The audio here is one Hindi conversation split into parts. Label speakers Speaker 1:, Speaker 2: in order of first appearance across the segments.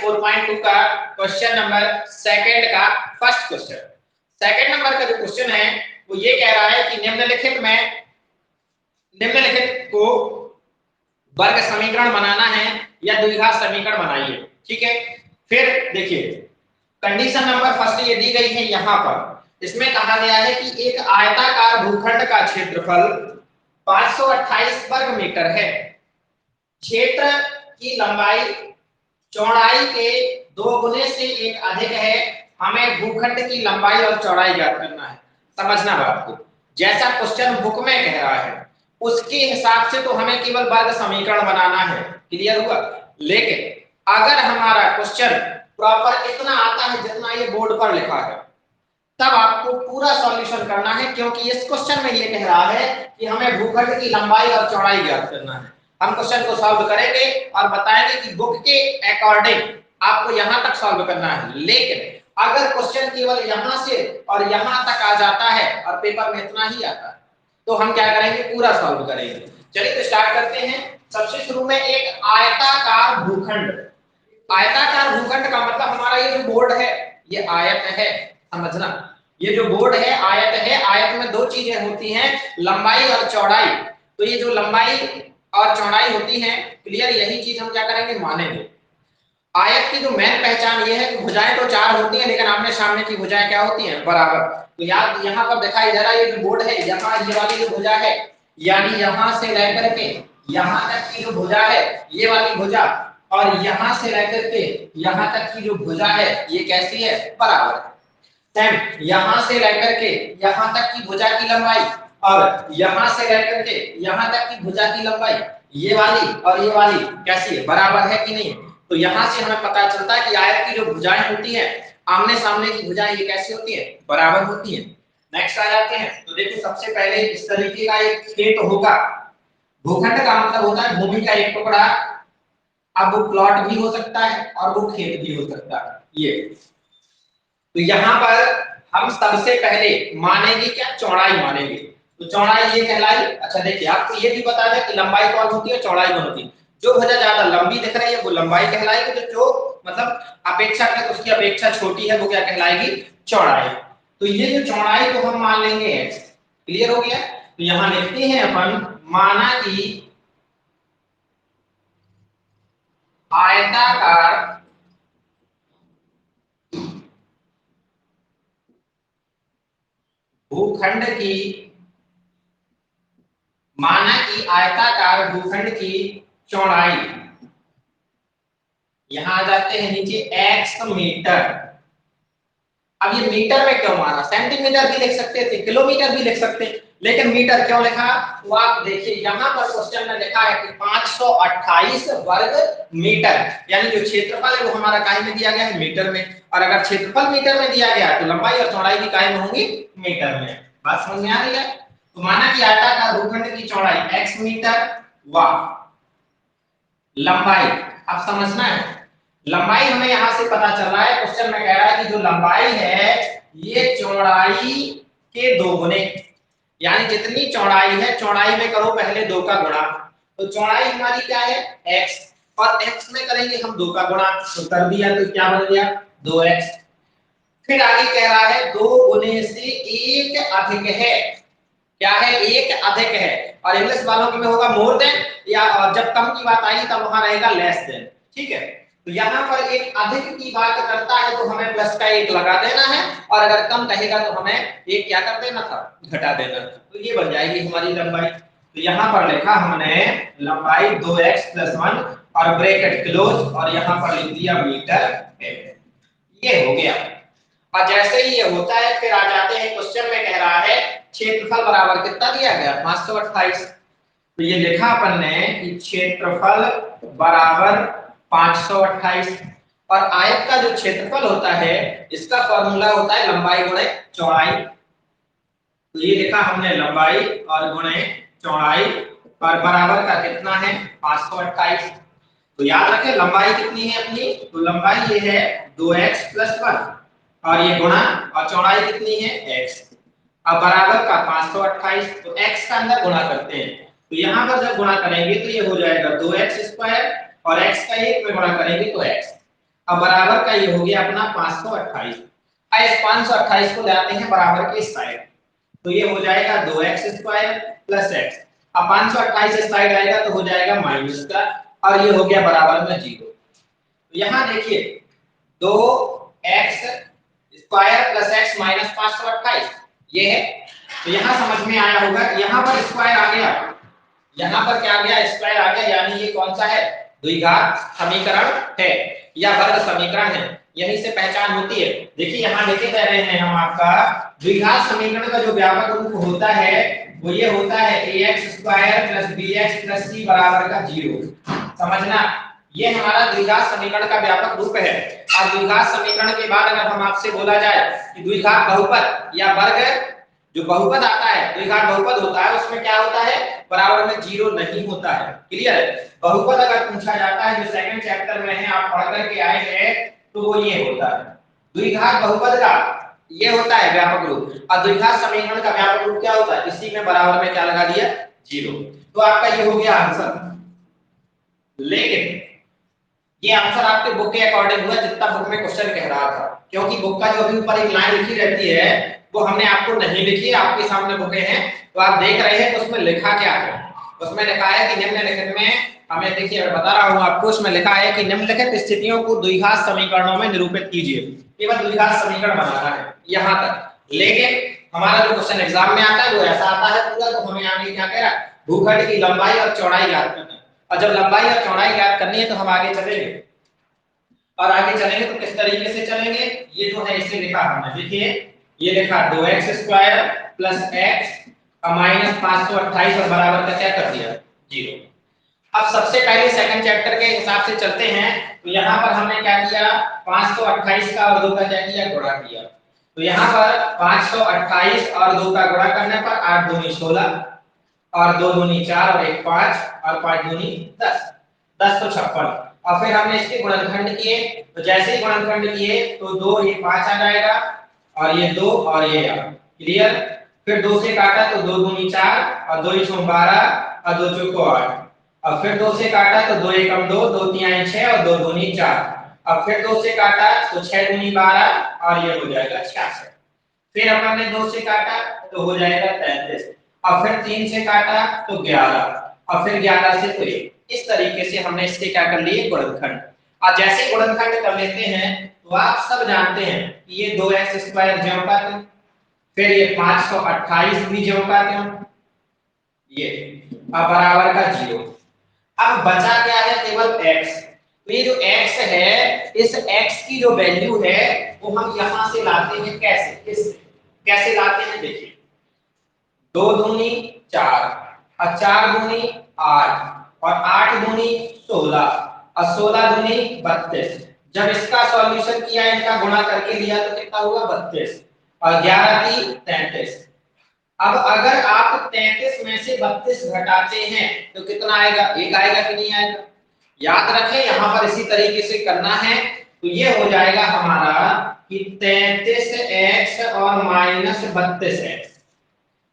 Speaker 1: 4.2 का क्वेश्चन नंबर सेकंड का फर्स्ट क्वेश्चन। सेकंड नंबर का जो क्वेश्चन है वो ये कह रहा है कि निम्नलिखित को वर्ग समीकरण बनाना है या द्विघात समीकरण बनाइए। ठीक है, फिर देखिए कंडीशन नंबर फर्स्ट ये दी गई है यहां पर। इसमें कहा गया है कि एक आयताकार भूखंड का क्षेत्रफल 528 वर्ग मीटर है। क्षेत्र की लंबाई चौड़ाई के 2 गुने से एक अधिक है। हमें भूखंड की लंबाई और चौड़ाई ज्ञात करना है। समझना बात को, जैसा क्वेश्चन बुक में कह रहा है उसके हिसाब से तो हमें केवल वर्ग समीकरण बनाना है। क्लियर हुआ? लेकिन अगर हमारा क्वेश्चन प्रॉपर इतना आता है जितना ये बोर्ड पर लिखा है, तब आपको पूरा सॉल्यूशन करना है, क्योंकि इस क्वेश्चन में ये कह रहा है कि हमें भूखंड की लंबाई और चौड़ाई ज्ञात करना है। हम क्वेश्चन को सॉल्व करेंगे और बताएंगे कि बुक के अकॉर्डिंग आपको यहां तक सॉल्व करना है। लेकिन अगर क्वेश्चन केवल यहां से और यहां तक आ जाता है और पेपर में इतना ही आता है, तो हम क्या करेंगे, पूरा सॉल्व करेंगे। चलिए तो स्टार्ट करते हैं। सबसे शुरू में एक आयताकार भूखंड। आयताकार भूखंड का मतलब हमारा ये जो बोर्ड है ये आयत है, समझना। ये जो बोर्ड है आयत है। आयत में दो चीजें होती हैं, लंबाई और चौड़ाई। तो ये जो लंबाई और चौड़ाई होती है, क्लियर, यही चीज हम क्या करेंगे, मानेंगे। आयत की जो मेन पहचान ये है कि भुजाएं तो चार होती हैं, लेकिन आमने सामने की भुजाएं क्या होती हैं, बराबर। तो याद यहाँ पर दिखाई दे रहा है ये जो बोर्ड है, यहाँ ये वाली जो भुजा है, यानी यहाँ से लेकर के यहाँ तक की जो भुजा है ये वाली भुजा, और यहाँ से लेकर के यहाँ तक की जो भुजा है ये कैसी है, बराबर। सेम यहाँ से लेकर के यहाँ तक की भुजा की लंबाई और यहाँ से लेकर के यहाँ तक की भुजा की लंबाई, ये वाली और ये वाली कैसी है, बराबर है कि नहीं। तो यहाँ से हमें पता चलता है कि आयत की जो भुजाएं होती हैं, आमने सामने की भुजाएं ये कैसी होती हैं, बराबर होती हैं। नेक्स्ट आ जाते हैं। तो देखो सबसे पहले इस तरीके का एक खेत होगा। भूखंड का मतलब होता है भूमि का एक टुकड़ा। अब वो प्लॉट भी हो सकता है और वो खेत भी हो सकता है। ये तो यहाँ पर हम सबसे पहले मानेंगे क्या, चौड़ाई मानेंगे। तो चौड़ाई ये कहलाई। अच्छा देखिए आपको ये भी बता दें कि लंबाई कौन होती है, चौड़ाई कौन होती है। जो भुजा ज्यादा लंबी दिख रही है वो लंबाई कहलाएगी, तो जो मतलब अपेक्षाकृत उसकी अपेक्षा छोटी है वो क्या कहलाएगी, चौड़ाई। तो ये जो चौड़ाई को हम मान लेंगे x। क्लियर हो गया? तो यहाँ लिखते हैं अपन, माना कि आयताकार भूखंड की, माना कि आयताकार भूखंड की चौड़ाई, यहां आ जाते हैं नीचे, x मीटर। अब ये मीटर में क्यों माना, सेंटीमीटर भी लिख सकते थे, किलोमीटर भी लिख सकते, लेकिन मीटर क्यों लिखा। तो आप देखिए यहाँ पर क्वेश्चन में लिखा है कि 528 वर्ग मीटर, यानी जो क्षेत्रफल है वो हमारा काय में दिया गया है, मीटर में। और अगर क्षेत्रफल मीटर में दिया गया तो लंबाई और चौड़ाई भी काय में होंगी, मीटर में। बात समझ में आ रही है? तो माना कि आयताकार भूखंड की चौड़ाई x मीटर व लंबाई, अब समझना है, लंबाई हमें यहां से पता चल रहा है, क्वेश्चन में कह रहा है कि जो लंबाई है ये चौड़ाई के 2 गुने, यानी जितनी चौड़ाई है चौड़ाई में करो पहले 2 का गुणा। तो चौड़ाई हमारी क्या है, x, और x में करेंगे हम 2 का गुणा, तो कर दिया, तो क्या बन गया, 2x। फिर आगे कह रहा है 2 गुने से 1 अधिक है, क्या है, 1 अधिक है। और इंग्लिश वालों में होगा मोर देन, या और जब कम की बात आएगी तब वहां रहेगा लेस देन। ठीक है, तो यहाँ पर एक अधिक की बात करता है तो हमें प्लस का 1 लगा देना है, और अगर कम कहेगा तो हमें एक क्या कर देना था, घटा देना। तो ये बन जाएगी हमारी लंबाई। तो यहाँ पर लिखा हमने लंबाई 2x + 1 और ब्रैकेट क्लोज, और यहाँ पर लिख दिया मीटर। ये हो गया। और जैसे ही ये होता है फिर आ जाते हैं, क्वेश्चन में कह रहा है क्षेत्रफल बराबर कितना दिया गया, 528। तो ये लिखा अपन ने कि क्षेत्रफल बराबर 528, और आयत का जो क्षेत्रफल होता है इसका फॉर्मूला होता है लंबाई गुणे चौड़ाई। तो ये लिखा हमने लंबाई और गुणे चौड़ाई, और बराबर का कितना है, 528। तो याद रखें लंबाई कितनी है अपनी, तो लंबाई ये है 2x + 1, और ये गुणा, और चौड़ाई कितनी है, x। अब बराबर का 528, तो x का अंदर गुणा करते हैं। तो यहाँ पर जब गुणा करेंगे तो ये हो जाएगा 2x² और x का 1 में गुणा करेंगे तो x। अब बराबर का ये हो गया अपना 528। अब इस 528 को ले आते हैं बराबर के इस साइड, तो ये हो जाएगा 2x² प्लस x। अब 528 इस साइड आएगा तो हो जाएगा माइनस का, और ये हो गया बराबर में 0। तो यहाँ देखिए 2x² प्लस x माइनस 528 ये है। तो यहाँ समझ में आया होगा, यहाँ पर स्क्वायर आ गया, यहाँ पर क्या आ गया, स्क्वायर आ गया, यानी ये कौन सा है, द्विघात समीकरण है या वर्ग समीकरण है, यही से पहचान होती है। देखिए यहाँ लेके कह रहे हैं हम आपका द्विघात समीकरण का जो व्यापक रूप होता है वो ये होता है ax² + bx + c बराबर का 0। समझना, ये हमारा द्विघात समीकरण का व्यापक रूप है। और द्विघात समीकरण के बाद अगर हम आपसे बोला जाए कि द्विघात बहुपद या वर्ग, जो बहुपद आता है द्विघात बहुपद होता है उसमें क्या होता है, बराबर में 0 नहीं होता है। क्लियर है? बहुपद अगर पूछा जाता है जो सेकंड चैप्टर में है आप पढ़ करके आए हैं, तो वो ये होता है द्विघात बहुपद का ये होता है व्यापक रूप, और द्विघात समीकरण का व्यापक रूप क्या होता है, इसी में बराबर में क्या लगा दिया, 0। तो आपका ये हो गया आंसर। लेकिन ये आंसर आपके बुक के अकॉर्डिंग हुआ जितना बुक में क्वेश्चन कह रहा था, क्योंकि बुक का जो अभी ऊपर एक लाइन लिखी रहती है वो हमने आपको नहीं लिखी, आपके सामने बुकें हैं तो आप देख रहे हैं, तो उसमें लिखा क्या है, उसमें लिखा है कि निम्नलिखित में हमें, देखिए मैं बता रहा हूं आपको, उसमें लिखा है कि निम्नलिखित स्थितियों को द्विघात समीकरणों में निरूपित कीजिए। केवल द्विघात समीकरण बनाना है यहां तक। लेकिन हमारा जो क्वेश्चन एग्जाम में आता है वो ऐसा आता है पूरा, तो हमें आगे क्या कह रहा है, भूखंड की लंबाई और चौड़ाई ज्ञात करना है। और जब लंबाई और चौड़ाई ज्ञात करनी है तो हम आगे चलेंगे, और आगे चलेंगे तो किस तरीके से चलेंगे, ये जो है इसे लिखा हमने, देखिए ये लिखा 2x² प्लस x माइनस 528 और बराबर का क्या कर दिया, 0। अब सबसे पहले सेकंड चैप्टर के हिसाब से चलते हैं, तो यहाँ पर हमने क्या किया, 528 का और 2 का क्या किया, गुणा किया। तो यहाँ पर 528 और 2 का गुणा करने पर 8 दूनी 16 और 2 दूनी 4 और 1 5 और 5 दूनी 10, 10 तो 56। और फिर हमने इसके गुणनखंड किए, तो जैसे ही गुणनखंड किए तो 2 ये 5 आ जाएगा और ये 2 और ये आ, क्लियर। फिर 2 से काटा तो 2 दूनी 4 और 2 1 12 और 2 चौको 8, और फिर 2 से काटा तो 2 1 2 2 3 6 और 2 दूनी 4, अब फिर 2 से काटा तो 6 दूनी 12 और ये हो जाएगा 66। फिर हमने 2 से काटा तो हो जाएगा 33, और फिर 3 से काटा तो 11, और फिर 11 से तो 1। इस तरीके से हमने इसके क्या कर लिए, गुणनखंड। और जैसे गुणनखंड कर लेते हैं तो आप सब जानते हैं कि ये 2x² ज्यों का त्यों, फिर ये 528 भी ज्यों का त्यों, ये अब बराबर का 0। अब बचा क्या है, केवल x। तो ये जो x है, इस x की जो वैल्यू है वो हम यहां से लाते हैं, कैसे, कैसे लाते हैं, देखिए 2 दूनी 4 और 4 दूनी 8 और 8 दूनी 16 और 16 दूनी 32। जब इसका सॉल्यूशन किया, इनका गुणा करके लिया तो कितना हुआ, 32 और 11 की 33। अब अगर आप 33 में से 32 घटाते हैं तो कितना आएगा, 1 आएगा कि नहीं आएगा। याद रखें यहां पर इसी तरीके से करना है, तो ये हो जाएगा हमारा कि 33x और माइनस 32x।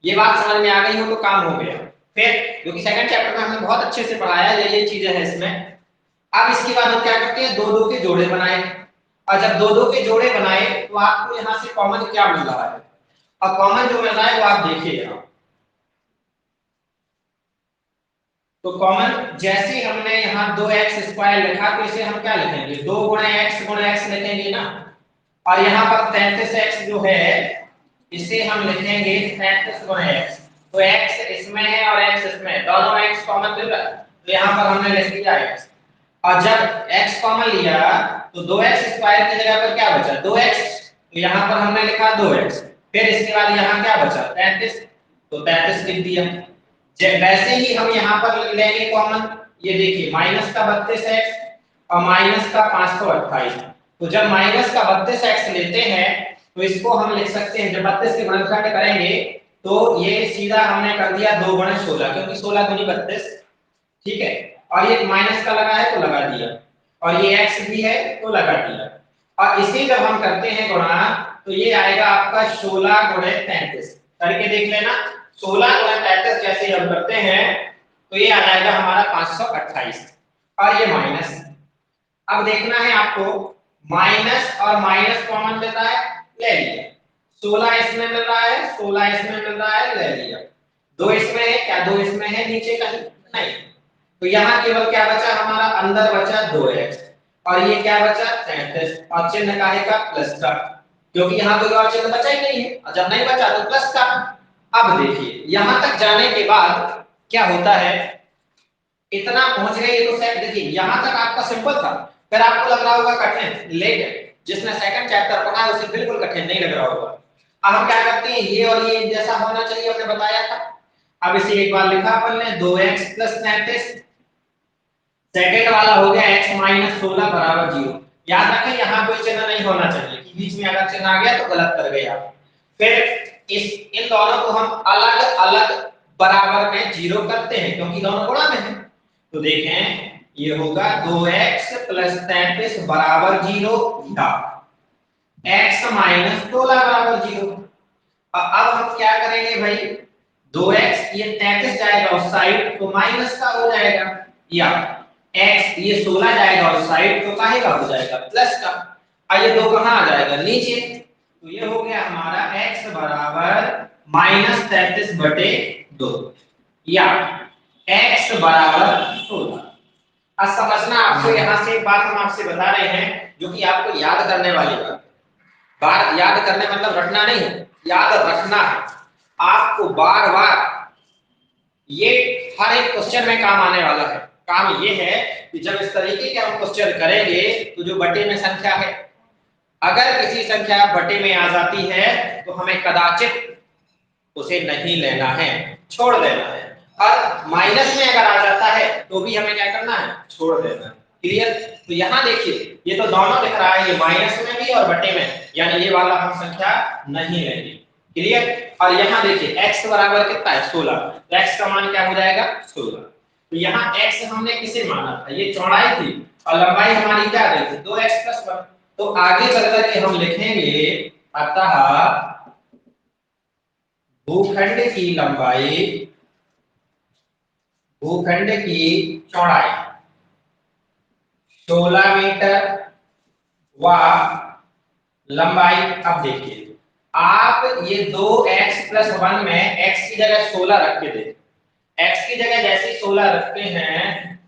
Speaker 1: ये बात समझ में आ गई हो तो काम हो गया। फिर क्योंकि सेकंड चैप्टर में हमने बहुत अच्छे से पढ़ाया, ये चीजें हैं इसमें। अब इसके बाद हम क्या करते हैं, 2 के जोड़े बनाए, और जब 2 के जोड़े बनाए तो आपको यहां से कॉमन क्या मिल रहा है, और कॉमन जो मिल रहा है वो आप देखिए यहां। तो कॉमन जैसे हमने यहाँ 2x² लिखा तो इसे हम क्या लिखेंगे, 2 गुणे x लिखेंगे ना, और यहाँ पर 33x जो है इसे हम लिखेंगे 33 गुणे x। तो x इसमें है और x इसमें, दोनों x कॉमन मिल रहा है, तो यहाँ पर हमने लिख दिया x। और जब x कॉमन लिया तो 2x² की जगह पर क्या बचा, 2x, तो यहाँ पर हमने लिखा 2x। फिर इसके बाद यहाँ क्या बचा, 33, तो 33 लिख दिया। वैसे ही हम यहाँ पर लेंगे कॉमन, ये देखिए माइनस का 32x और माइनस का 528। तो जब माइनस का 32x लेते हैं तो इसको हम लिख सकते हैं, जब 32 के गुणनखंड करेंगे तो ये सीधा हमने कर दिया 2 गुणे 16, क्योंकि 16 दूनी 32, ठीक है। और ये माइनस का लगा है तो लगा दिया, और ये x भी है तो लगा दिया। और इसी जब हम करते हैं गुणा तो ये आएगा आपका 16 गुणे 33, करके देख लेना। 16 गुणे 33 जैसे हम करते हैं तो ये आ जाएगा हमारा 528, और ये माइनस। अब देखना है आपको माइनस और माइनस कॉमन लेता है, ले लिया। 16 इसमें मिल रहा है, 16 इसमें मिल रहा है, ले लिया। 2 इसमें है क्या, 2 इसमें है नीचे कहीं नहीं, तो यहाँ केवल क्या बचा हमारा, अंदर बचा 2x, और ये क्या बचा 33, और चिन्ह काहे का, प्लस का, क्योंकि यहाँ कोई और चिन्ह बचा ही नहीं है, और जब नहीं बचा तो प्लस का। अब देखिए यहां तक जाने के बाद क्या होता है, इतना पहुंच गए, ये तो सेट, देखिए यहां तक आपका सिंपल था, फिर आपको लग रहा होगा कठिन, लेकिन जिसने सेकंड चैप्टर पढ़ा है उसे बिल्कुल कठिन नहीं लग रहा होगा। अब हम क्या करते हैं, ये और ये जैसा होना चाहिए हमने बताया था। अब इसे एक बार लिखा अपन ने, 2x + 33, सेकंड वाला हो गया x - 16 = 0। याद रखें यहाँ कोई चिन्ह नहीं होना चाहिए कि बीच में अगर चिन्ह आ गया तो गलत कर गए आप। फिर इस इन दोनों को हम अलग अलग बराबर में 0 करते हैं क्योंकि दोनों गुणा में है। तो देखें ये होगा 2x + 33 = 0 या x - 16 = 0। अब हम क्या करेंगे भाई, 2x, ये 33 जाएगा उस साइड तो माइनस का हो जाएगा, या x ये 16 जाएगा उस साइड तो काहे का हो जाएगा, प्लस का। अब ये 2 कहां आ जाएगा, नीचे, तो ये हो गया हमारा x = -33/2 या x = 16। अब समझना आपको, यहां से एक बात हम आपसे बता रहे हैं जो कि आपको याद करने वाली बात, बात याद करने मतलब रटना नहीं है, याद रखना है आपको बार बार, ये हर एक क्वेश्चन में काम आने वाला है। काम ये है कि जब इस तरीके के हम क्वेश्चन करेंगे तो जो बटे में संख्या है, अगर किसी संख्या बटे में आ जाती है तो हमें कदाचित उसे नहीं लेना है, छोड़ देना है, और माइनस में अगर आ जाता है तो भी हमें क्या करना है, छोड़ देना है। क्लियर। तो यहाँ देखिए ये तो दोनों दिख रहा है, ये माइनस में भी और बटे में, यानी ये वाला हम संख्या नहीं लेंगे। क्लियर। और यहाँ देखिए x बराबर कितना है, 16, तो x का मान क्या हो जाएगा, 16। तो यहाँ x हमने किसे माना था, ये चौड़ाई थी, और लंबाई हमारी क्या रही थी, 2x + 1। तो आगे चल करके हम लिखेंगे, अतः भूखंड की लंबाई, भूखंड की चौड़ाई 16 मीटर व लंबाई, अब देखिए आप ये 2x + 1 में x की जगह 16 रख के देखिए, x की जगह जैसे 16 रखते हैं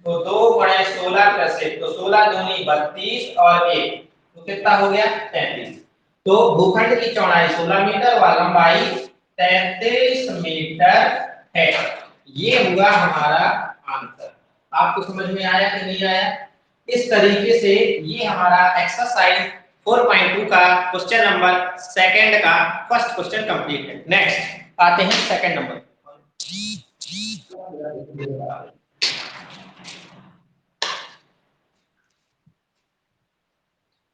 Speaker 1: तो 2 × 16 + 1, तो 16 दूनी 32 और 1 तो कितना हो गया, 33। तो भूखंड की चौड़ाई 16 मीटर व लंबाई 33 मीटर है। ये हुआ हमारा आंसर। आपको समझ में आया कि नहीं आया। इस तरीके से ये हमारा एक्सरसाइज 4.2 का क्वेश्चन नंबर सेकंड का फर्स्ट क्वेश्चन कंप्लीट है। नेक्स्ट आते हैं सेकंड नंबर।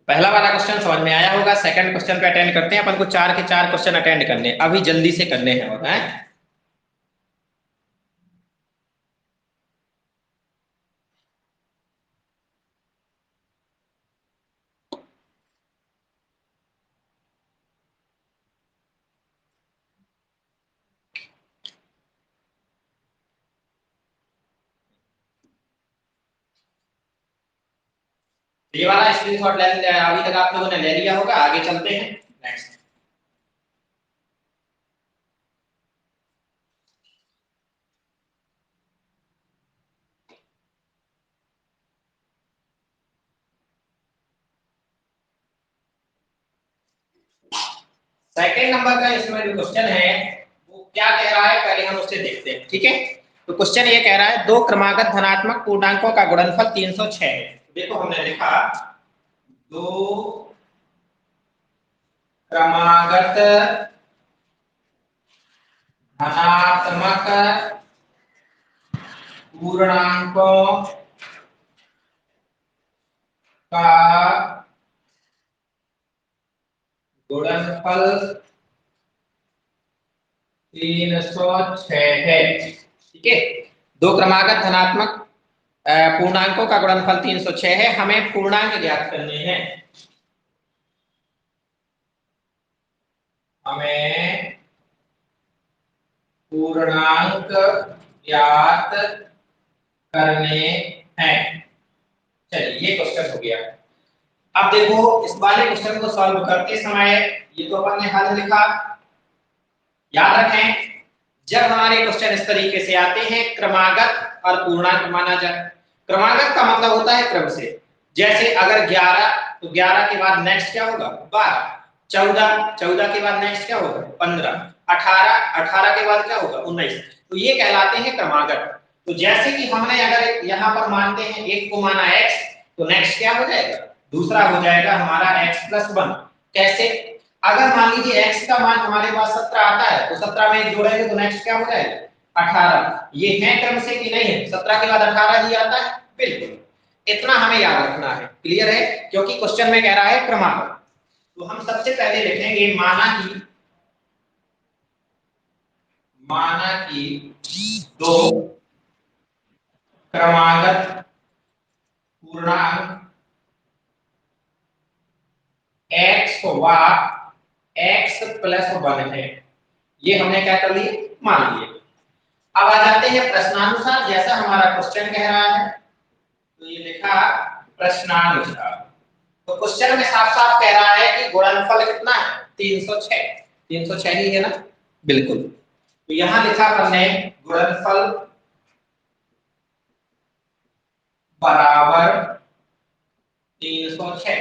Speaker 1: पहला वाला क्वेश्चन समझ में आया होगा, सेकंड क्वेश्चन पे अटेंड करते हैं। अपन को 4 के 4 क्वेश्चन अटेंड करने अभी जल्दी से करने हैं, और हैं ये वाला स्क्रीनशॉट ले अभी तक आप लोगों ने ले लिया होगा। आगे चलते हैं नेक्स्ट। सेकंड नंबर का इसमें जो क्वेश्चन है वो क्या कह रहा है, पहले हम उससे देखते हैं। ठीक है, तो क्वेश्चन ये कह रहा है दो क्रमागत धनात्मक पूर्णांकों का गुणनफल 306 है। देखो हमने लिखा दो क्रमागत धनात्मक पूर्णांकों का गुणनफल 306 है। ठीक है, दो क्रमागत धनात्मक पूर्णांकों का गुणनफल 306 है। हमें पूर्णांक ज्ञात करने हैं, हमें पूर्णांक ज्ञात करने हैं। चलिए ये क्वेश्चन हो गया। अब देखो इस वाले क्वेश्चन को सॉल्व करते समय ये तो अपन ने हल लिखा, याद रखें जब हमारे क्वेश्चन इस तरीके से आते हैं क्रमागत और पूर्णांक माना जाए। क्रमागत का मतलब होता है क्रम से, जैसे अगर 11 तो 11 के बाद नेक्स्ट क्या होगा 12, 14 14 के बाद नेक्स्ट क्या होगा 15, 18 18 के बाद क्या होगा 19, तो ये कहलाते हैं क्रमागत। तो जैसे कि हमने अगर यहाँ पर मानते हैं एक को माना x, तो नेक्स्ट क्या हो जाएगा दूसरा हो जाएगा हमारा x + 1। कैसे, अगर मान लीजिए x का मान हमारे पास 17 आता है तो 17 में एक जोड़ेंगे तो नेक्स्ट क्या हो जाएगा 18। ये है क्रम से कि नहीं है, 17 के बाद 18 ही आता है, बिल्कुल इतना हमें याद रखना है। क्लियर है, क्योंकि क्वेश्चन में कह रहा है क्रमागत। तो हम सबसे पहले लिखेंगे माना कि दो क्रमागत पूर्णांक x व x + 1 है, ये हमने क्या कर लिए मान लिए। अब आ जाते हैं प्रश्नानुसार, जैसा हमारा क्वेश्चन कह रहा है तो ये लिखा प्रश्नानुसार। तो क्वेश्चन में साफ साफ कह रहा है कि गुणनफल कितना है 306, 306 ही है ना, बिल्कुल। तो यहां लिखा हमने गुणनफल बराबर 306।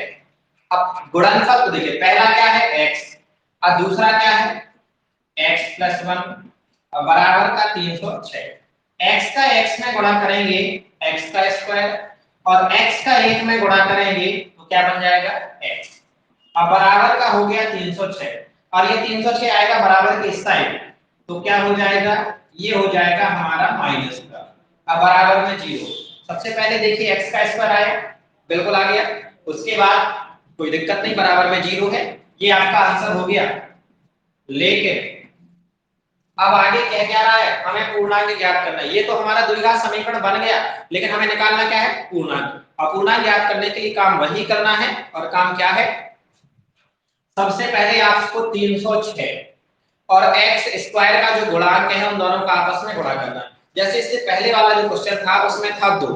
Speaker 1: अब गुणनफल तो देखिए पहला क्या है x और दूसरा क्या है x + 1 और बराबर का 306। x का x में गुणा करेंगे x का स्क्वायर और x का 1 में गुणा करेंगे तो क्या बन जाएगा x। अब बराबर का हो गया 306 और ये 306 आएगा बराबर के इस साइड, तो क्या हो जाएगा ये हो जाएगा हमारा माइनस का। अब बराबर में 0, सबसे पहले देखिए x का स्क्वायर आया, बिल्कुल आ गया, उसके बाद कोई दिक्कत नहीं बराबर में 0 है, ये आपका आंसर हो गया। लेकिन अब आगे क्या रहा है हमें पूर्णांक ज्ञात करना है। ये तो हमारा द्विघात समीकरण बन गया, लेकिन हमें निकालना क्या है पूर्णांक। और पूर्णांक ज्ञात करने के लिए काम वही करना है, और काम क्या है सबसे पहले आपको 306 और x² का जो गुणांक है उन दोनों का आपस में गुणा करना है। जैसे इससे पहले वाला जो क्वेश्चन था उसमें था 2,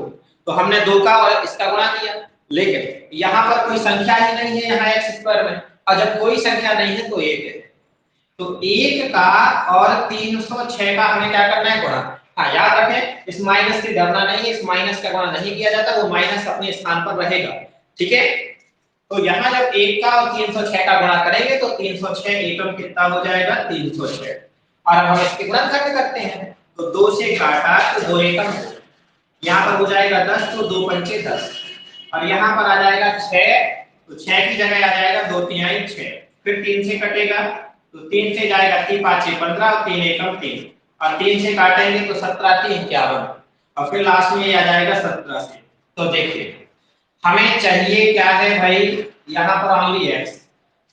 Speaker 1: तो हमने 2 का और इसका गुणा किया, लेकिन यहाँ पर कोई संख्या ही नहीं है यहाँ x² में, और जब कोई संख्या नहीं है तो 1 है, तो 1 का और 306 का हमें क्या करना है गुणा। हाँ याद रखें इस माइनस से डरना नहीं है, इस माइनस का गुणा नहीं किया जाता, वो माइनस अपने स्थान पर रहेगा, ठीक है। तो यहाँ जब 1 का और 306 का गुणा करेंगे तो 306 एकम कितना हो जाएगा 306, और हम इसके गुणनखंड करते हैं तो 2 से काटा तो 2 एकम, यहाँ पर हो जाएगा 10 तो 2 पंचे 10, और यहाँ पर आ जाएगा 6 तो 6 की जगह आ जाएगा 2 तिहाई 6, फिर 3 से कटेगा तो 3 से जाएगा 3 5 15 और 3 एकम 3, और 3 से काटेंगे तो 17 3 51, और फिर लास्ट में आ जाएगा 17 से। तो देखिए हमें चाहिए क्या है भाई यहाँ पर ओनली x,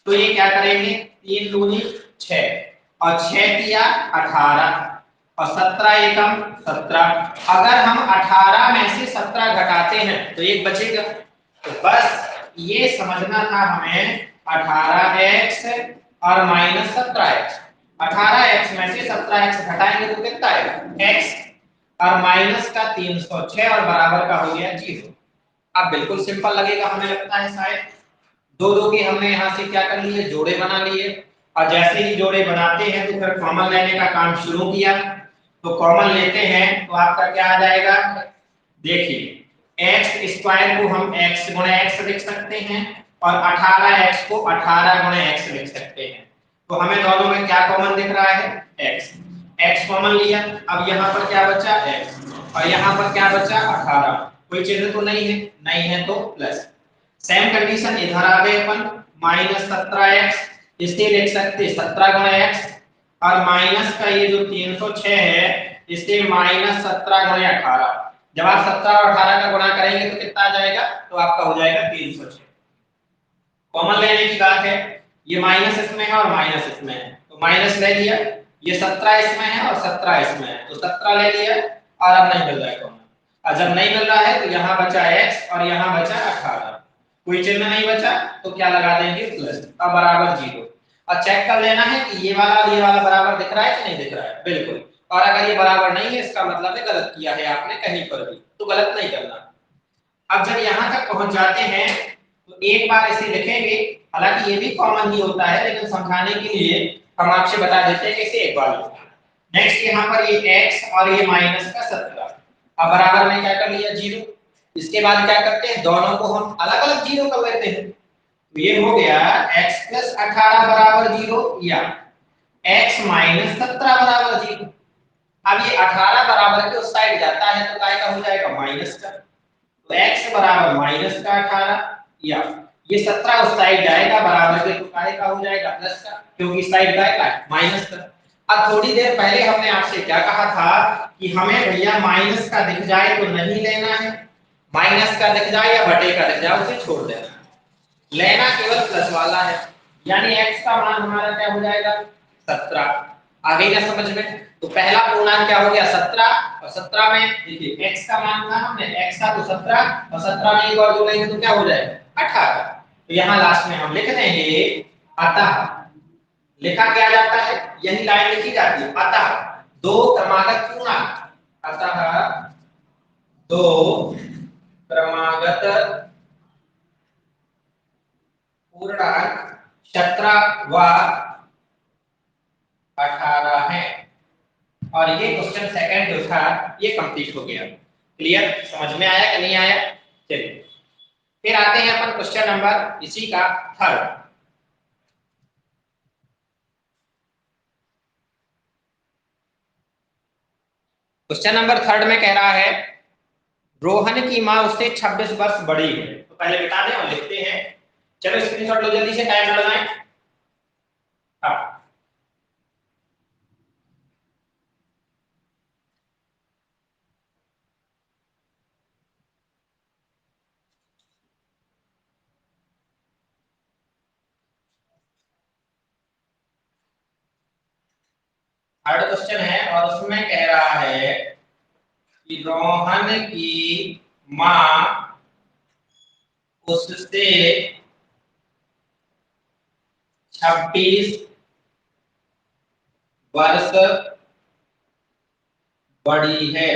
Speaker 1: तो ये क्या करेंगे 3 दूनी 6 और 6 तिया 18 और 17 एकम 17। अगर हम 18 में से 17 घटाते हैं तो एक बचेगा, तो बस ये समझना था हमें 18x और -17x। 18x में से 17x घटाएंगे तो कितना आएगा x, और माइनस का 306 और बराबर का हो गया 0। अब बिल्कुल सिंपल लगेगा हमें लगता है शायद, दो दो के हमने यहाँ से क्या कर लिए जोड़े बना लिए, और जैसे ही जोड़े बनाते हैं तो फिर कॉमन लेने का काम शुरू किया, तो कॉमन लेते हैं तो आपका क्या आ जाएगा देखिए x² को हम x गुणे x लिख सकते हैं और 18x को 18 गुणे x लिख सकते हैं। तो हमें दोनों में क्या कॉमन दिख रहा है x कॉमन लिया, अब यहाँ पर क्या बचा x और यहाँ पर क्या बचा 18, कोई चिन्ह तो नहीं है, नहीं है तो प्लस। सेम कंडीशन इधर आ गए अपन -17x, इससे लिख सकते 17 गुणे x, और माइनस का ये जो 306 है इससे -17 गुणे 18। जब आप 17 और 18 का गुणा करेंगे तो कितना आ जाएगा, तो आपका हो जाएगा 306। कॉमन लेने की बात है, ये माइनस इसमें है और माइनस इसमें है, तो माइनस ले लिया, ये 17 इसमें है और 17 इसमें है, तो 17 ले लिया, और अब नहीं मिल रहा है कॉमन। और जब नहीं मिल रहा है तो यहाँ बचा x और यहाँ बचा 18, कोई चिन्ह नहीं बचा तो क्या लगा देंगे प्लस, अब बराबर 0। और चेक कर लेना है कि ये वाला बराबर दिख रहा है कि नहीं दिख रहा है, बिल्कुल। और अगर ये बराबर नहीं है इसका मतलब है गलत किया है आपने कहीं पर भी, तो गलत नहीं करना। अब जब यहाँ तक पहुंच जाते हैं तो एक बार इसे लिखेंगे, हालांकि ये भी कॉमन ही होता है, लेकिन समझाने के लिए हम आपसे बता देते हैं कि इसे एक बार लिखना है। नेक्स्ट यहाँ पर ये x और ये माइनस का 17, अब बराबर में क्या कर लिया 0। इसके बाद क्या करते हैं, दोनों को हम अलग अलग 0 कर लेते हैं। तो ये हो गया x + 18 बराबर 0 या x - 17 बराबर 0। अब ये 18 बराबर के उस साइड जाता है तो काय का हो जाएगा माइनस का, तो x बराबर माइनस का 18 या ये 17 उस साइड जाएगा बराबर के तो काय का हो जाएगा प्लस का, क्योंकि इस साइड का है माइनस का। अब थोड़ी देर पहले हमने आपसे क्या कहा था कि हमें भैया माइनस का दिख जाए तो नहीं लेना है, माइनस का दिख जाए या बटे का दिख जाए उसे छोड़ देना है, लेना केवल प्लस वाला है। यानी x का मान हमारा क्या हो जाएगा 17। आ गई ना समझ में। तो पहला पूर्णांक क्या हो गया 17 और 17 में देखिए x का मान था हमने x का तो 17 और 17 में एक और जोड़ेंगे तो क्या हो जाएगा 18। तो यहाँ लास्ट में हम लिख देंगे अतः, लिखा क्या जाता है यही लाइन लिखी जाती है, अतः दो क्रमागत पूर्णांक, अतः दो क्रमागत पूर्णांक 17 व 18 है। और ये क्वेश्चन सेकंड जो था ये कंप्लीट हो गया। क्लियर, समझ में आया कि नहीं आया। चलिए फिर आते हैं अपन क्वेश्चन नंबर इसी का थर्ड। क्वेश्चन नंबर थर्ड में कह रहा है रोहन की मां उससे 26 वर्ष बड़ी है। तो पहले बता दें और लिखते हैं, चलो स्क्रीनशॉट लो जल्दी से, टाइम लगाएं। हाँ थर्ड क्वेश्चन है और उसमें कह रहा है कि रोहन की मां उससे 26 वर्ष बड़ी है।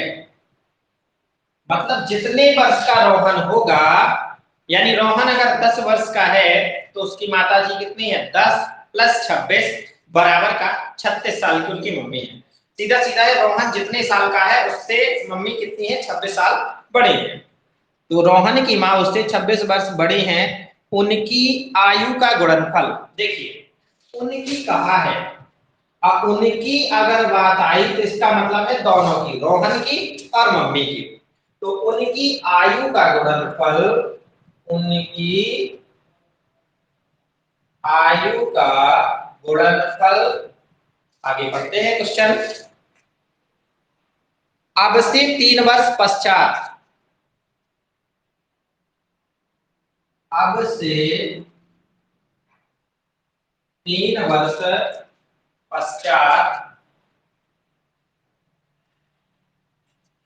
Speaker 1: मतलब जितने वर्ष का रोहन होगा, यानी रोहन अगर 10 वर्ष का है तो उसकी माता जी कितनी है 10 + 26 बराबर का 36 साल की उनकी मम्मी है। सीधा सीधा है, रोहन जितने साल का है उससे मम्मी कितनी है 26 साल बड़ी है। तो रोहन की माँ उससे 26 वर्ष बड़ी हैं, उनकी आयु का गुणनफल देखिए उनकी कहा है। अब उनकी अगर बात आई तो इसका मतलब है दोनों की, रोहन की और मम्मी की। तो उनकी आयु का गुणनफल, उनकी आयु का गुणनफल, आगे बढ़ते हैं क्वेश्चन। अब से 3 वर्ष पश्चात, अब से 3 वर्ष पश्चात,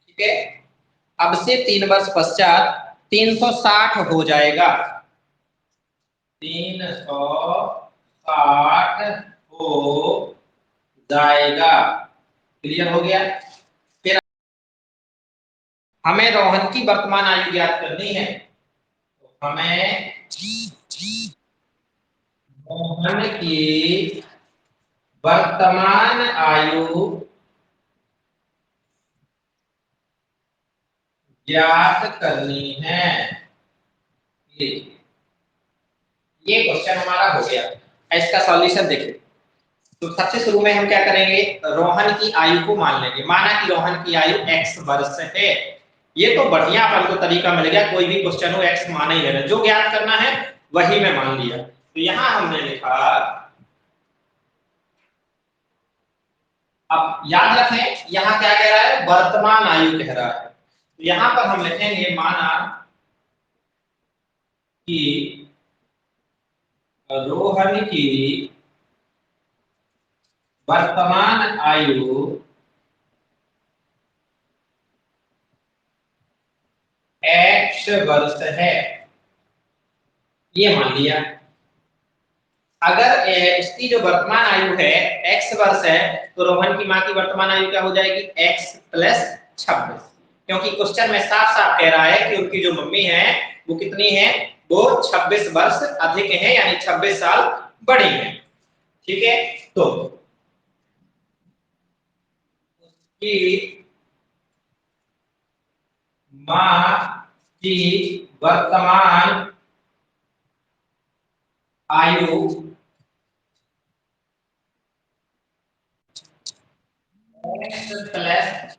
Speaker 1: ठीक है, अब से 3 वर्ष पश्चात 360 हो जाएगा, 360 हो जाएगा। क्लियर हो गया। फिर हमें रोहन की वर्तमान आयु ज्ञात करनी है, तो हमें रोहन की वर्तमान आयु ज्ञात करनी है। ये क्वेश्चन हमारा हो गया। इसका सॉल्यूशन देखिए। तो सबसे शुरू में हम क्या करेंगे, रोहन की आयु को मान लेंगे। माना कि रोहन की आयु x वर्ष है, ये तो बढ़िया अपन को तरीका मिल गया, कोई भी क्वेश्चन हो x मान ही लेना, जो ज्ञात करना है वही मैं मान लिया। तो यहां हमने लिखा, अब याद रखें यहां क्या कह रहा है वर्तमान आयु कह रहा है। तो यहां पर हम लिखेंगे माना कि रोहन की वर्तमान आयु x वर्ष है, ये मान लिया। अगर इसकी जो वर्तमान आयु है x वर्ष है तो रोहन की मां की वर्तमान आयु क्या हो जाएगी x + 26, क्योंकि क्वेश्चन में साफ साफ कह रहा है कि उनकी जो मम्मी है वो कितनी है वो 26 वर्ष अधिक है, यानी 26 साल बड़ी है। ठीक है, तो उसकी मां की वर्तमान आयु प्लस,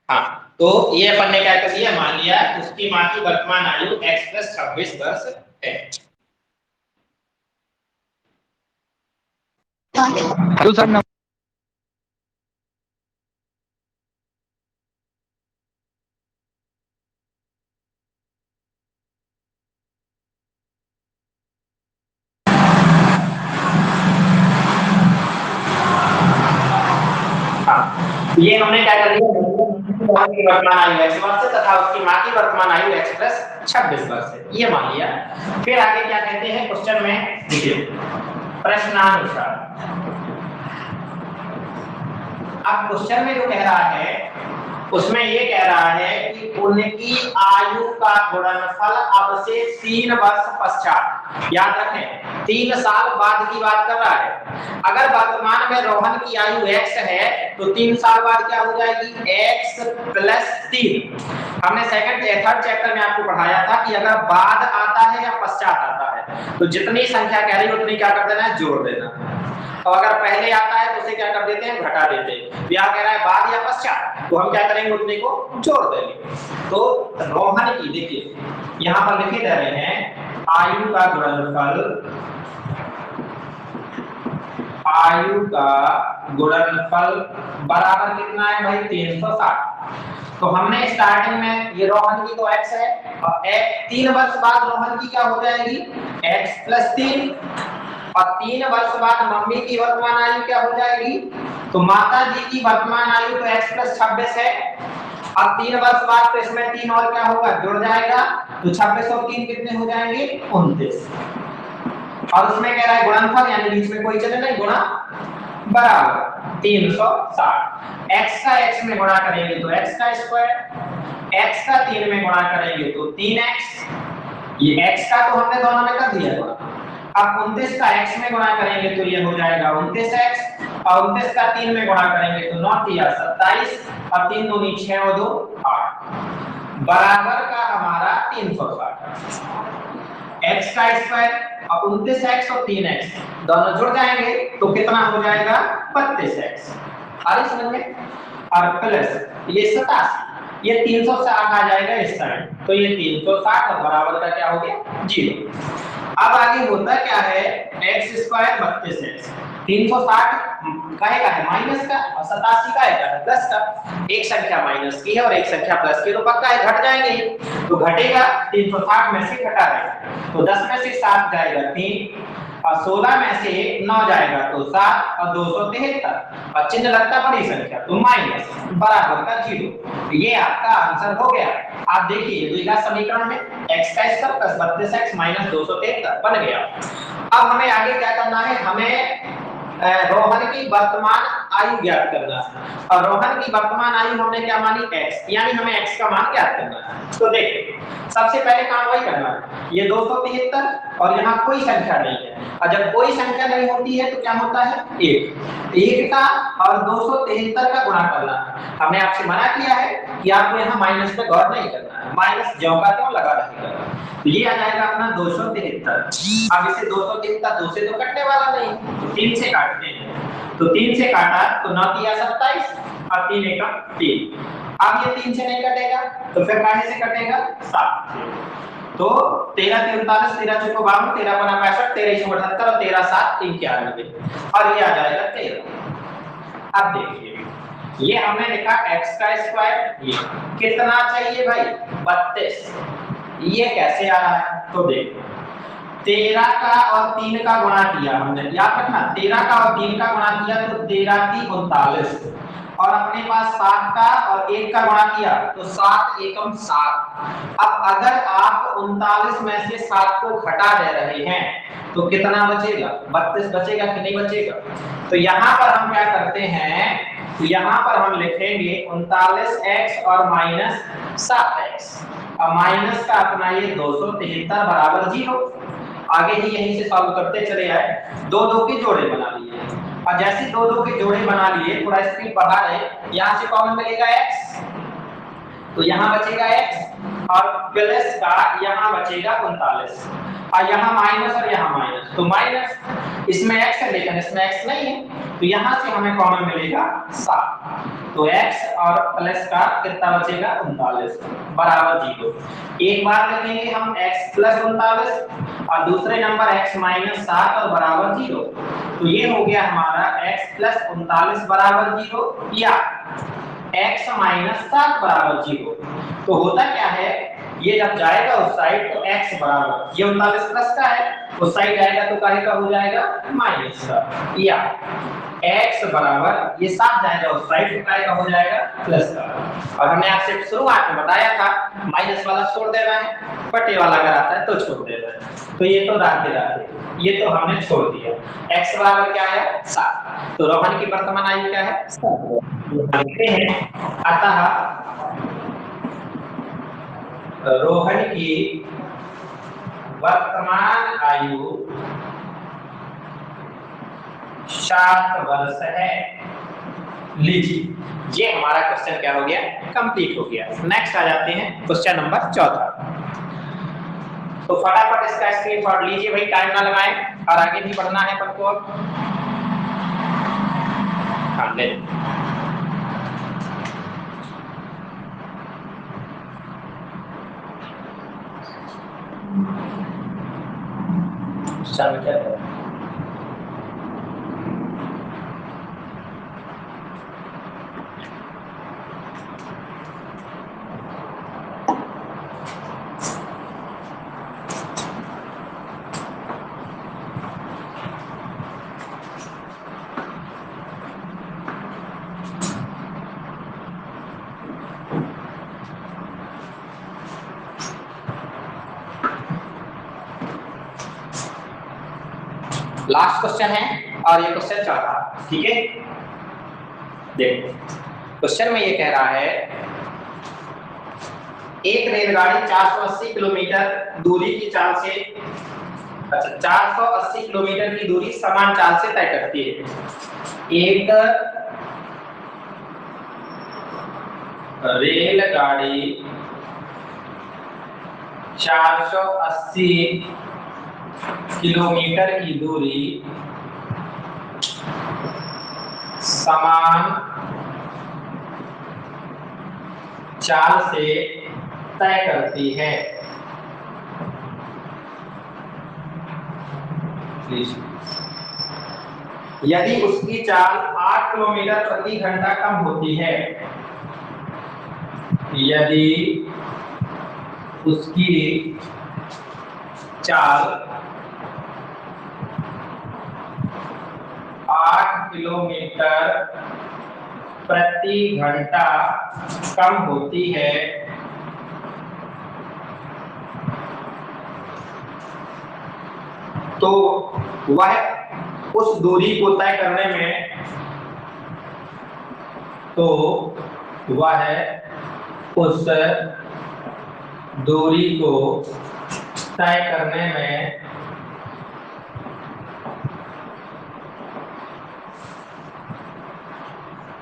Speaker 1: हाँ तो ये अपन ने क्या कर दिया, मान लिया उसकी मां की वर्तमान आयु x प्लस 26 वर्ष है।
Speaker 2: तो सर
Speaker 1: ये हमने क्या कर दिया, रोहन की वर्तमान आयु x वर्ष है तथा उसकी मां की वर्तमान आयु x प्लस 26 वर्ष है, ये मान लिया। फिर आगे क्या कहते हैं क्वेश्चन में, देखिए प्रश्नानुसार। अब क्वेश्चन में जो कह रहा है उसमें ये कह रहा है कि उनकी आयु का गुणनफल अब से 3 वर्ष पश्चात, याद रखें 3 साल बाद की बात कर रहा है। अगर वर्तमान में रोहन की आयु x है तो 3 साल बाद क्या हो जाएगी, x प्लस 3। हमने थर्ड चैप्टर में आपको पढ़ाया था कि अगर बाद आता है या पश्चात आता है तो जितनी संख्या कह रही है उतनी क्या कर देना है, जोड़ देना। और अगर पहले आता है तो उसे क्या कर देते हैं, घटा देते हैं। यह कह रहा है बाद या पश्चात, तो हम क्या करेंगे, उतने को जोड़ देंगे। तो रोहन की, देखिए यहां पर लिखे जा रहे हैं आयु का गुणनफल, आयु का गुणनफल बराबर कितना है भाई, 360। तो हमने स्टार्टिंग में ये रोहन की तो x है और 3 वर्ष बाद रोहन की क्या हो जाएगी, x प्लस 3, और 3 वर्ष बाद मम्मी की वर्तमान आयु क्या हो जाएगी, तो माता जी की वर्तमान आयु तो x प्लस 26 है। अब 3 वर्ष बाद तो इसमें 3 और क्या होगा, जुड़ जाएगा, तो 26 और 3 कितने हो जाएंगे, 29। और उसमें कह रहा है गुणनफल, यानी बीच में कोई चले नहीं, गुणा बराबर 360। x का x में गुणा करेंगे तो x का स्क्वायर, x का 3 में गुणा करेंगे तो 3x, ये x का तो हमने दोनों में कर दिया था। अब 29 का x में गुणा करेंगे तो ये हो जाएगा 29x, और 29 का 3 में गुणा करेंगे तो 9 या 27, और 3 दूनी 6 और 2 8, बराबर का हमारा 360। x का स्क्वायर और 29x और 3x दोनों जुड़ जाएंगे तो कितना हो जाएगा, 32x। आ रही समझ में, और प्लस ये 87, ये 360 आ जाएगा इस साइड, तो ये 360 और बराबर का क्या हो गया, 0। अब आगे होता क्या है, x स्क्वायर 32x, 360 का है माइनस का और 87 का है प्लस का। एक संख्या माइनस की है और एक संख्या प्लस की, तो पक्का है घट जाएंगे, तो घटेगा 360 में से घटा देगा तो 10 में से 7 जाएगा 3, और 16 में से 9 जाएगा तो 7, और 273, और चिन्ह लगता बड़ी संख्या तो माइनस, बराबर का 0। ये आपका आंसर हो गया। आप देखिए द्विघात समीकरण में x का स्क्वायर प्लस 32x माइनस 273 बन गया। अब हमें आगे क्या करना है, हमें रोहन की वर्तमान आयु ज्ञात करना है, और रोहन की वर्तमान आयु हमने क्या मानी, x, यानी हमें x का मान ज्ञात करना है। तो देखिए सबसे पहले काम वही करना है, ये 273 और यहाँ कोई संख्या नहीं है, और जब कोई संख्या नहीं होती है तो क्या होता है, 1 का और 273 का गुणा करना है। हमने आपसे मना किया है कि आपको यहाँ माइनस पे गौर नहीं करना है, माइनस ज्यों का त्यों लगा रहेगा। तो ये आ जाएगा अपना 273। अब इसे 273 2 से तो कटने वाला नहीं, तो 3 से काटते हैं, तो 3 से काटा तो 9 या 27 और 3 एकम 3। अब ये 3 से नहीं कटेगा तो फिर काहे से कटेगा, 7 से। तो 13 43 13 चौको 52 13 पना 65 13 78 और 13 7 3 के 91, और ये आ जाएगा 13। अब देखिए ये हमने लिखा x का स्क्वायर, ये कितना चाहिए भाई, 32। ये कैसे आ रहा है, तो देखो 13 का और 3 का गुणा किया हमने, याद रखना 13 का और 3 का गुणा किया तो 13 की 39, और अपने पास 7 का और 1 का गुणा किया तो 7 एकम 7। अब अगर आप 39 में से 7 को घटा दे रहे हैं तो कितना बचेगा? 32 बचेगा कि नहीं बचेगा? तो यहाँ पर हम क्या करते हैं, यहाँ पर हम लिखेंगे 39x और माइनस 7x। अब माइनस का अपना ये 273 बराबर 0। आगे ही यहीं से सॉल्व करते चले आए, दो दो के जोड़े बना लिए और जैसे दो दो के जोड़े बना लिए थोड़ा स्पीड बढ़ा रहे, यहाँ से कॉमन मिलेगा x, तो यहाँ बचेगा x और प्लस का यहाँ बचेगा 39 और यहाँ माइनस और यहाँ माइनस, तो माइनस इसमें x है लेकिन इसमें x नहीं है, तो यहाँ से हमें कॉमन मिलेगा 7। तो x और प्लस का कितना बचेगा? 39 बराबर 0। एक बार लिखेंगे हम x प्लस 39 और दूसरे नंबर x माइनस 7 और बराबर 0। तो ये हो गया हमारा x प्लस 39 बराबर 0 या x माइनस 7 बराबर 0। तो होता क्या है, ये जब जाएगा उस साइड तो x बराबर, ये 39 प्लस का है, उस साइड जाएगा तो काहे का हो जाएगा? माइनस का, या x बराबर ये 7 जाएगा उस साइड तो काहे का हो जाएगा? प्लस का। और हमने आपसे शुरुआत में बताया था माइनस वाला छोड़ देना है, बटे वाला अगर आता है तो छोड़ देना है। तो ये तो राते राते ये तो हमने छोड़ दिया। x बराबर क्या है? 7। तो रोहन की वर्तमान आयु क्या है? 7 लिखते हैं। अतः रोहन की वर्तमान आयु 7 वर्ष है। लीजिए, ये हमारा क्वेश्चन क्या हो गया? कंप्लीट हो गया। नेक्स्ट आ जाते हैं क्वेश्चन नंबर 14। तो फटाफट इसका स्क्रीनशॉट लीजिए भाई, टाइम ना लगाएं और आगे भी बढ़ना है अपन को। हाँ ले चल क्या है? लास्ट क्वेश्चन है और ये क्वेश्चन चौथा, ठीक है? देखो क्वेश्चन में ये कह रहा है एक रेलगाड़ी 480 किलोमीटर दूरी की चाल से, अच्छा 480 किलोमीटर की दूरी समान चाल से तय करती है। एक रेलगाड़ी 480 किलोमीटर की दूरी समान चाल से तय करती है। यदि उसकी चाल 8 किलोमीटर प्रति घंटा कम होती है, यदि उसकी चाल 8 किलोमीटर प्रति घंटा कम होती है तो वह उस दूरी को तय करने में, तो वह उस दूरी को तय करने में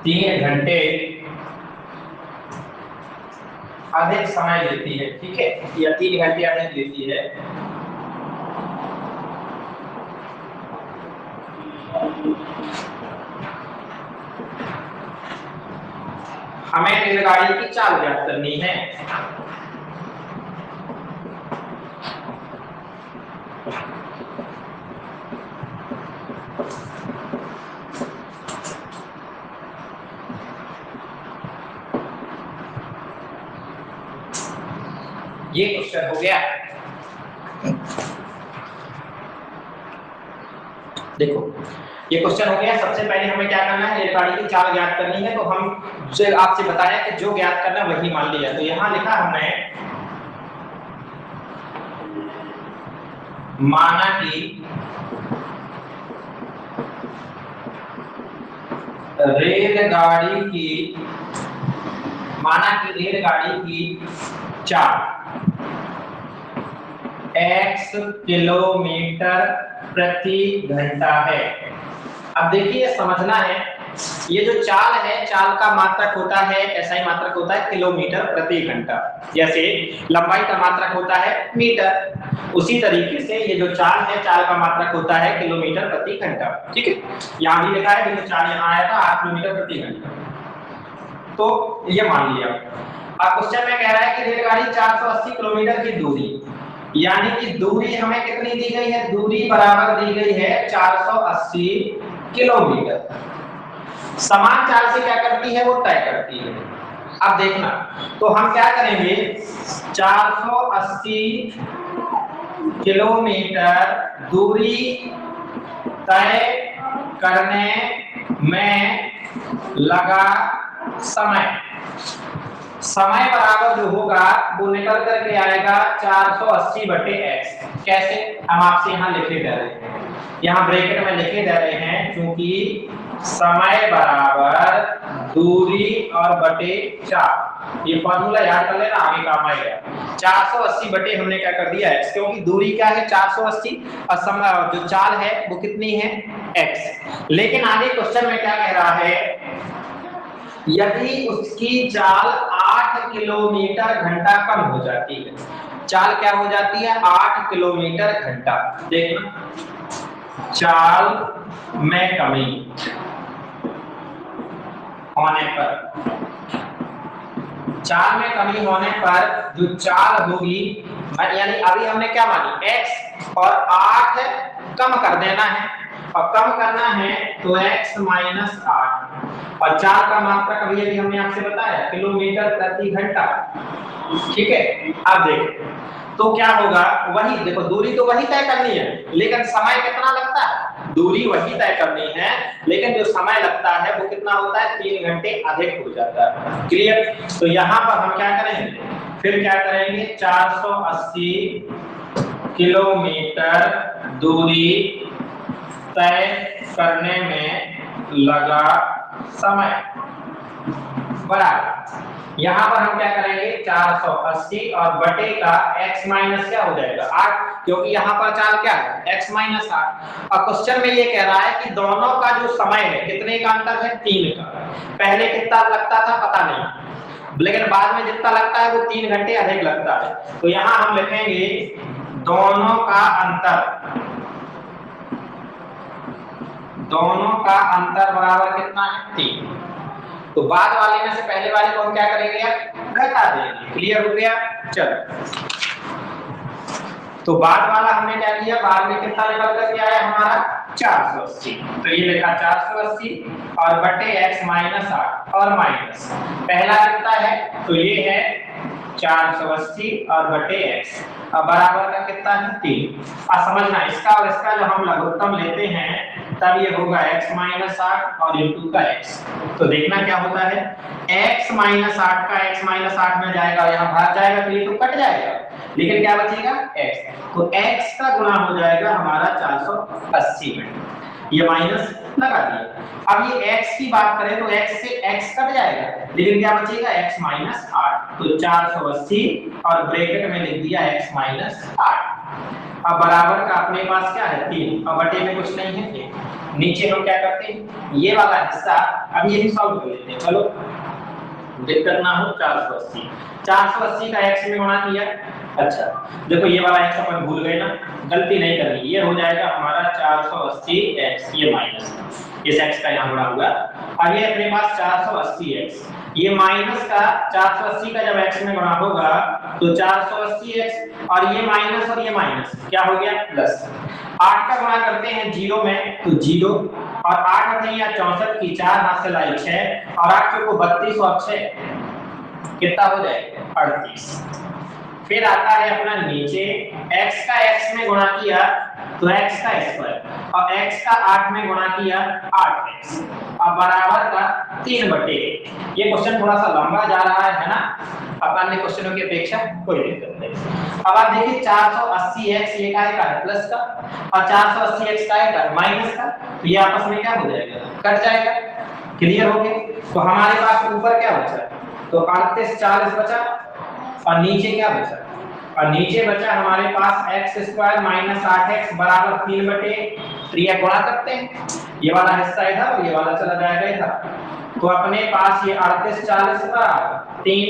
Speaker 1: तीन घंटे अधिक समय लेती है, ठीक है? या 3 घंटे अधिक लेती है। हमें रेलगाड़ी की चाल ज्ञात करनी है। ये क्वेश्चन हो गया। देखो ये क्वेश्चन हो गया। सबसे पहले हमें क्या करना है, रेलगाड़ी की चाल ज्ञात करनी है। तो हम जो आपसे बताया कि जो ज्ञात करना वही मान लिया। तो यहाँ लिखा हमने माना कि रेलगाड़ी की चाल x किलोमीटर प्रति घंटा है। अब देखिए समझना है, ये जो चाल है, चाल का मात्रक होता है, SI मात्रक होता है किलोमीटर प्रति घंटा। जैसे लंबाई का मात्रक होता है मीटर, उसी तरीके से ये जो चाल है, चाल का मात्रक होता है किलोमीटर प्रति घंटा। ठीक है, यहाँ भी लिखा है कि चाल यहाँ आया था 8 किलोमीटर प्रति घंटा, तो ये मान लिया। अब क्वेश्चन में कह रहा है कि रेलगाड़ी 480 किलोमीटर की दूरी, यानी कि दूरी हमें कितनी दी गई है, दूरी बराबर दी गई है 480 किलोमीटर। समान चाल से क्या करती है, वो तय करती है। अब देखना, तो हम क्या करेंगे, 480 किलोमीटर दूरी तय करने में लगा समय बराबर जो होगा वो निकल करके आएगा 480/x। कैसे, हम आपसे यहाँ लिखे दे रहे हैं, यहाँ ब्रैकेट में लिखे दे रहे हैं, क्योंकि समय बराबर दूरी और बटे 4, ये फॉर्मूला याद कर लेना, आगे काम आएगा। 480 बटे हमने क्या कर दिया x, क्योंकि दूरी क्या है 480 और समय जो चाल है वो कितनी है x। लेकिन आगे क्वेश्चन में क्या कह रहा है, यदि उसकी चाल 8 किलोमीटर घंटा कम हो जाती है, चाल क्या हो जाती है 8 किलोमीटर घंटा। देखना, चाल में कमी होने पर, चाल में कमी होने पर जो चाल होगी, यानी अभी हमने क्या मानी x और 8 कम कर देना है, और कम करना है तो x माइनस 8, और चाल का मात्रक अभी अभी हमने आपसे बताया किलोमीटर प्रति घंटा। ठीक है, अब देखो तो क्या होगा, वही देखो, दूरी तो वही तय करनी है, लेकिन समय कितना लगता है, दूरी वही तय करनी है, लेकिन जो समय लगता है वो कितना होता है, 3 घंटे अधिक हो जाता है। क्लियर, तो यहाँ पर हम क्या करेंगे, फिर क्या करेंगे, 480 किलोमीटर दूरी तय करने में लगा समय बराबर, यहाँ पर हम क्या करेंगे 480 और बटे का x माइनस क्या हो जाएगा 8, क्योंकि यहाँ पर चाल क्या है x माइनस 8। और क्वेश्चन में ये कह रहा है कि दोनों का जो समय है कितने का अंतर है, 3 का। पहले कितना लगता था पता नहीं, लेकिन बाद में जितना लगता है वो 3 घंटे अधिक लगता है। तो यहाँ हम लिखेंगे दोनों का अंतर बराबर कितना है 3। तो बाद वाले में से पहले वाले को हम क्या करेंगे, घटा देंगे। क्लियर हो गया, चलो। तो बाद वाला हमने क्या किया, बाद में कितना निकल करके आया हमारा 480, तो ये लिखा 480 और बटे x माइनस 8 और माइनस पहला कितना है, तो ये है 480 और बटे x और बराबर का कितना है 3। अब समझना, इसका और इसका जब हम लघुत्तम लेते हैं तब ये होगा x माइनस 8 और इंटू का x। तो देखना क्या होता है, x माइनस 8 का x माइनस 8 में जाएगा, यहाँ भाग जाएगा तो ये तो कट जाएगा, लेकिन क्या बचेगा x, तो x का गुना हो जाएगा हमारा 480 में, ये माइनस लगा दिया। अब ये x की बात करें तो x से x कट जाएगा, लेकिन क्या बचेगा x माइनस 8, तो 480 और ब्रैकेट में लिख दिया x माइनस 8। अब बराबर का अपने पास क्या है 3 और बटे में कुछ नहीं है, नीचे हम क्या करते हैं ये वाला हिस्सा अब यही सॉल्व कर लेते हैं। चलो दिक्कत ना हो, 480 का x में गुणा किया। अच्छा देखो ये वाला x अपन भूल गए ना, गलती नहीं करनी, ये हो जाएगा हमारा 480x, ये माइनस इस x का यहाँ गुणा हुआ। अब ये अपने पास 480x, ये माइनस का 480 का जब x में गुणा होगा तो 480x और ये माइनस क्या हो गया प्लस। 8 का गुणा करते हैं 0 में तो 0 और 8 होते हैं 64 की 4 हाथ से लाई 6 और 8 को 32 और 6 कितना हो जाएगा 38। फिर आता है अपना नीचे x का x x में गुणा किया तो x का स्क्वायर, और x का 8 में गुणा किया 8x, अब बराबर का 3/1। ये क्वेश्चन थोड़ा सा लंबा जा रहा है ना, अब अन्य क्वेश्चनों की अपेक्षा कोई दिक्कत नहीं। अब आप देखिए 480x ये का है प्लस का, और 480x का है माइनस का, तो ये आपस में क्या हो जाएगा, कट जाएगा। क्लियर हो गया? तो हमारे पास ऊपर क्या बचा, तो 38 40 बचा, और नीचे क्या बचा, और नीचे बचा हमारे पास x² - 8x बराबर 3/3। गुणा करते हैं, ये वाला हिस्सा इधर और ये वाला चला जाएगा इधर, तो अपने पास ये 38 40 का 3,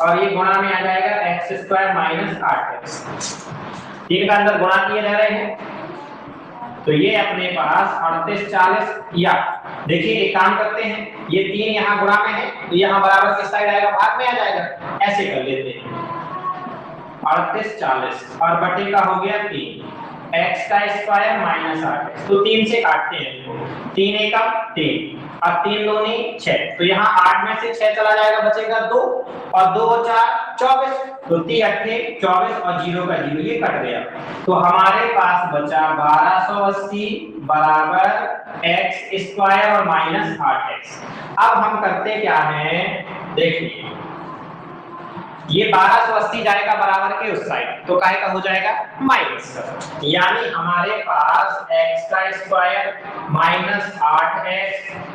Speaker 1: और ये गुणा में आ जाएगा x² - 8x। 3 का अंदर गुणा किए जा रहे हैं, तो ये अपने पास 38 40, या देखिए एक काम करते हैं, ये 3 यहाँ गुणा में है तो यहाँ बराबर किस साइड आएगा, भाग में आ जाएगा। ऐसे कर लेते हैं 38 40 और बटे का हो गया 3, x का स्क्वायर - 8x, तो 3 से काटते हैं, 3 एकम 3 और 3 दूनी 6, तो यहाँ 8 में से 6 चला जाएगा, बचेगा 2, और 2 4 24, तो 3 8 24 और 0 का 0 ये कट गया, तो हमारे पास बचा 1280 बराबर x² और -8x। अब हम करते क्या है, देखिए ये 1280 जाएगा बराबर के उस साइड, तो काहे का हो जाएगा माइनस का, यानी हमारे पास x का स्क्वायर - 8x,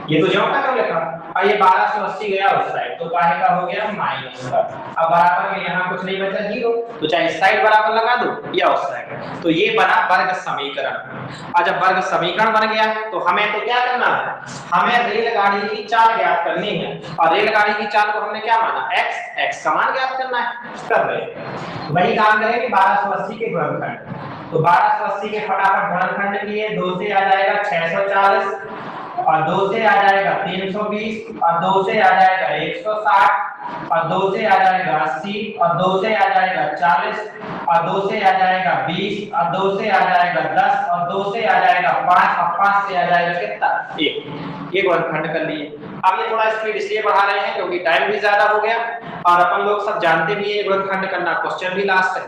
Speaker 1: ये तो जो का लिखा, और ये 1280 गया उस साइड, तो काहे का हो गया माइनस का। अब बराबर में यहाँ कुछ नहीं बचा 0, तो चाहे इस साइड बराबर लगा दो या उस साइड, तो ये बना वर्ग समीकरण। और जब वर्ग समीकरण बन गया तो हमें तो क्या करना है, हमें रेलगाड़ी की चाल ज्ञात करनी है, और रेलगाड़ी की चाल को हमने क्या माना, x का मान ज्ञात करना है, कर रहे हैं। वही काम करेंगे 1280 के गुणनखंड, तो 1280 के फटाफट गुणनखंड किए, 2 से आ जाएगा 640, और 2 से आ जाएगा 320, और 2 से आ जाएगा 160, और 2 से आ जाएगा 80, और 2 से आ जाएगा 40, और 2 से आ जाएगा 20, और 2 से आ जाएगा 10, और 2 से आ जाएगा 5, और 5 से आ जाएगा कितना 1। ये गुणनखंड कर लिए। अब ये थोड़ा स्पीड इसलिए बढ़ा रहे हैं क्योंकि टाइम भी ज्यादा हो गया, और अपन लोग सब जानते भी है गुणनखंड करना, क्वेश्चन भी लास्ट है।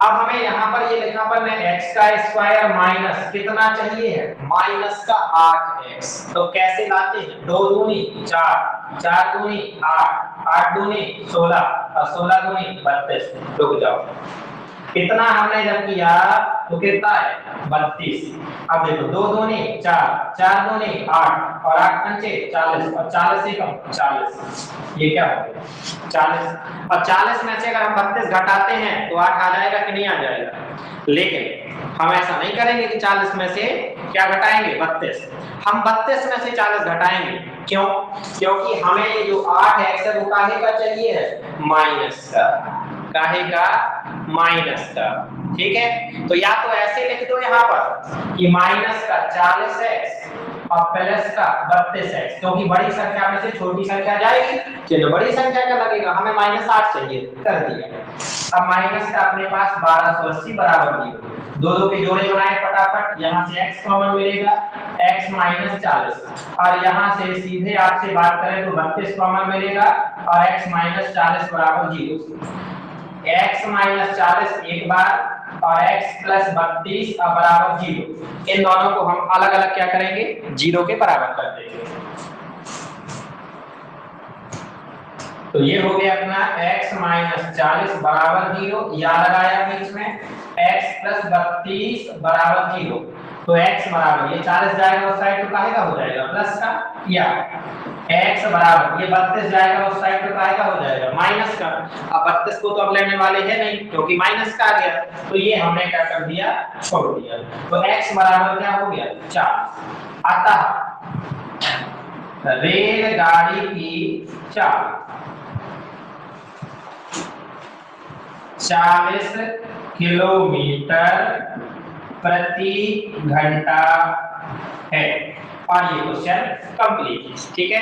Speaker 1: अब हमें यहाँ पर ये लिखा पर x का स्क्वायर माइनस कितना चाहिए है, माइनस का 8x, तो कैसे लाते हैं, 2 दूनी 4, 4 दूनी 8, 8 दूनी 16, और 16 दूनी 32। रुक जाओ, कितना हमने जब किया तो कितना है 32। अब देखो 2 दूनी 4, 4 दूनी 8, और 8 पंचे 40, और 40 से कम 40, ये क्या हो गया 40, और 40 में से अगर हम 32 घटाते हैं तो 8 आ जाएगा कि नहीं आ जाएगा, लेकिन हम ऐसा नहीं करेंगे कि 40 में से क्या घटाएंगे 32, हम 32 में से 40 घटाएंगे। क्यों? क्योंकि हमें ये जो 8x है वो काहे का चाहिए है, माइनस का, काहे का माइनस का। ठीक है, तो या तो ऐसे लिख दो यहाँ पर कि माइनस का 40x और प्लस का 32x, क्योंकि बड़ी संख्या में से छोटी संख्या जाएगी, चलो बड़ी संख्या का लगेगा, हमें -8 चाहिए, कर दिया। अब माइनस का अपने पास 1280 बराबर 0, 2 2 के जोड़े बनाए फटाफट, यहाँ से x कॉमन मिलेगा, x - 40, और यहाँ से सीधे आपसे बात करें तो 32 कॉमन मिलेगा, और x - 40 बराबर 0, x - 40 एक बार, और x + 32 बराबर 0। इन दोनों को हम अलग अलग क्या करेंगे, 0 के बराबर कर देंगे। तो ये हो गया अपना x - 40 बराबर 0, या लगाया बीच में, x + 32 बराबर 0, तो x बराबर ये 40 जाएगा उस साइड तो काहे का हो जाएगा प्लस का, या x बराबर ये 32 जाएगा उस साइड तो काहे का हो जाएगा माइनस का। अब 32 को तो अब लेने वाले हैं नहीं क्योंकि माइनस का आ गया, तो ये हमने क्या कर दिया, छोड़ दिया। तो x बराबर क्या हो गया 4। अतः रेलगाड़ी की चाल 40 किलोमीटर प्रति घंटा है। और ये क्वेश्चन कंप्लीट। ठीक है,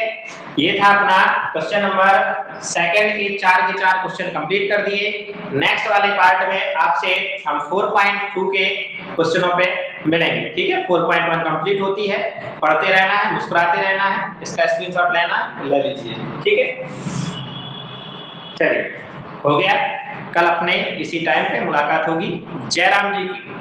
Speaker 1: ये था अपना क्वेश्चन नंबर सेकंड के 4 क्वेश्चन कंप्लीट कर दिए। नेक्स्ट वाले पार्ट में आपसे हम 4.2 के क्वेश्चनों पे मिलेंगे। ठीक है, 4.1 कंप्लीट होती है, पढ़ते रहना है, मुस्कुराते रहना है, इसका स्क्रीनशॉट लेना ले लीजिए। ठीक है, चलिए हो गया। कल अपने इसी टाइम पे मुलाकात होगी। जय राम जी की।